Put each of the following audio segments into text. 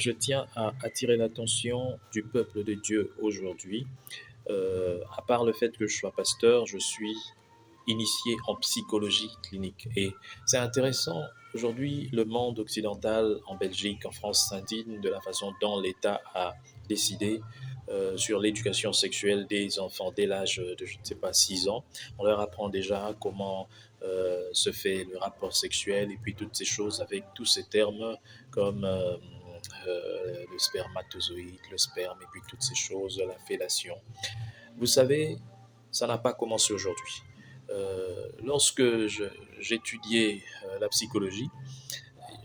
Je tiens à attirer l'attention du peuple de Dieu aujourd'hui. À part le fait que je sois pasteur, je suis initié en psychologie clinique. Et c'est intéressant, aujourd'hui, le monde occidental, en Belgique, en France, s'indigne de la façon dont l'État a décidé sur l'éducation sexuelle des enfants dès l'âge de, je ne sais pas, 6 ans. On leur apprend déjà comment se fait le rapport sexuel et puis toutes ces choses avec tous ces termes comme le spermatozoïde, le sperme et puis toutes ces choses, la fellation. Vous savez, ça n'a pas commencé aujourd'hui. Lorsque j'étudiais la psychologie,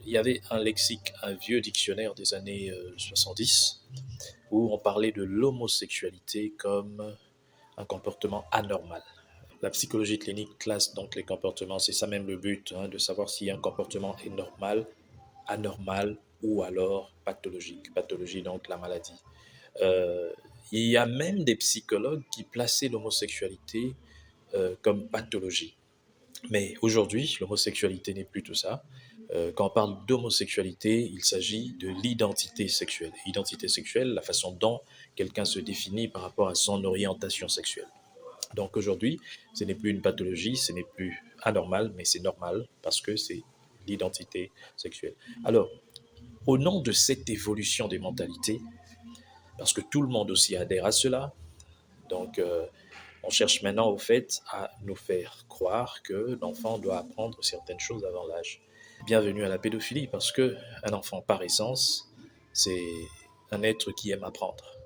il y avait un lexique, un vieux dictionnaire des années 70, où on parlait de l'homosexualité comme un comportement anormal. La psychologie clinique classe donc les comportements, c'est ça même le but, hein, de savoir si un comportement est normal, anormal ou alors pathologique. Pathologie donc la maladie. Euh, il y a même des psychologues qui plaçaient l'homosexualité comme pathologie. Mais aujourd'hui, l'homosexualité n'est plus tout ça. Quand on parle d'homosexualité, il s'agit de l'identité sexuelle. Identité sexuelle, la façon dont quelqu'un se définit par rapport à son orientation sexuelle. Donc aujourd'hui, ce n'est plus une pathologie, ce n'est plus anormal, mais c'est normal parce que c'est l'identité sexuelle. Alors, au nom de cette évolution des mentalités, parce que tout le monde aussi adhère à cela, donc on cherche maintenant au fait à nous faire croire que l'enfant doit apprendre certaines choses avant l'âge. Bienvenue à la pédophilie parce que un enfant par essence, c'est un être qui aime apprendre.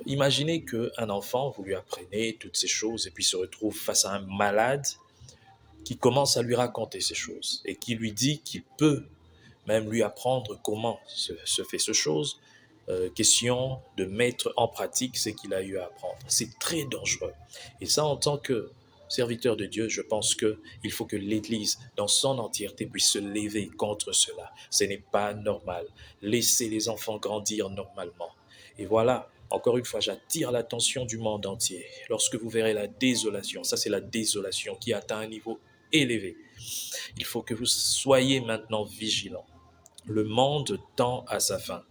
Imaginez qu'un enfant, vous lui apprenez toutes ces choses et puis se retrouve face à un malade qui commence à lui raconter ces choses et qui lui dit qu'il peut même lui apprendre comment se fait ce chose. Question de mettre en pratique ce qu'il a eu à apprendre. C'est très dangereux. Et ça, en tant que serviteur de Dieu, je pense qu'il faut que l'Église, dans son entièreté, puisse se lever contre cela. Ce n'est pas normal. Laissez les enfants grandir normalement. Et voilà, encore une fois, j'attire l'attention du monde entier. Lorsque vous verrez la désolation, ça c'est la désolation qui atteint un niveau élevé. Il faut que vous soyez maintenant vigilants. Le monde tend à sa fin.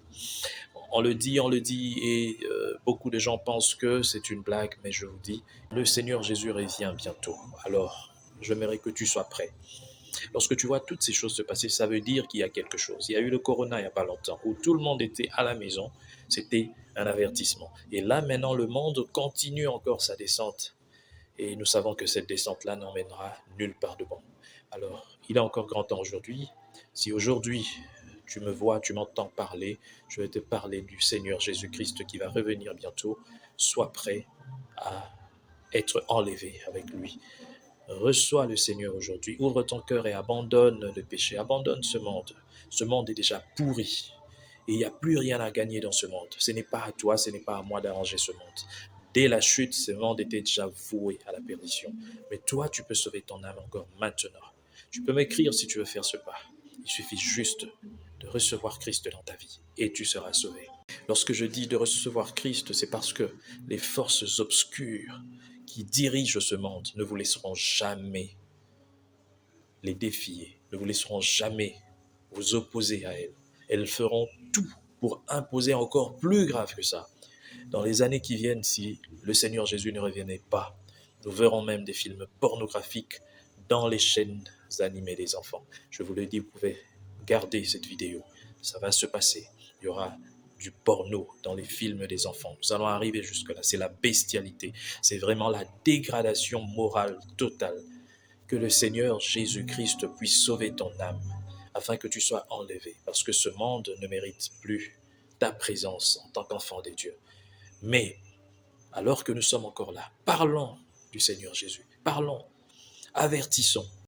On le dit, et beaucoup de gens pensent que c'est une blague, mais je vous dis, le Seigneur Jésus revient bientôt. Alors, j'aimerais que tu sois prêt. Lorsque tu vois toutes ces choses se passer, ça veut dire qu'il y a quelque chose. Il y a eu le corona il n'y a pas longtemps, où tout le monde était à la maison. C'était un avertissement. Et là, maintenant, le monde continue encore sa descente. Et nous savons que cette descente-là n'emmènera nulle part de bon. Alors, il est encore grand temps aujourd'hui. Si aujourd'hui tu me vois, tu m'entends parler, je vais te parler du Seigneur Jésus-Christ qui va revenir bientôt. Sois prêt à être enlevé avec lui. Reçois le Seigneur aujourd'hui. Ouvre ton cœur et abandonne le péché. Abandonne ce monde. Ce monde est déjà pourri. Et il n'y a plus rien à gagner dans ce monde. Ce n'est pas à toi, ce n'est pas à moi d'arranger ce monde. Dès la chute, ce monde était déjà voué à la perdition. Mais toi, tu peux sauver ton âme encore maintenant. Tu peux m'écrire si tu veux faire ce pas. Il suffit juste de recevoir Christ dans ta vie et tu seras sauvé. Lorsque je dis de recevoir Christ, c'est parce que les forces obscures qui dirigent ce monde ne vous laisseront jamais les défier, ne vous laisseront jamais vous opposer à elles. Elles feront tout pour imposer encore plus grave que ça. Dans les années qui viennent, si le Seigneur Jésus ne revenait pas, nous verrons même des films pornographiques dans les chaînes animées des enfants. Je vous le dis, vous pouvez garder cette vidéo. Ça va se passer. Il y aura du porno dans les films des enfants. Nous allons arriver jusque-là. C'est la bestialité. C'est vraiment la dégradation morale totale. Que le Seigneur Jésus-Christ puisse sauver ton âme afin que tu sois enlevé. Parce que ce monde ne mérite plus ta présence en tant qu'enfant des dieux. Mais, alors que nous sommes encore là, parlons du Seigneur Jésus. Parlons, avertissons.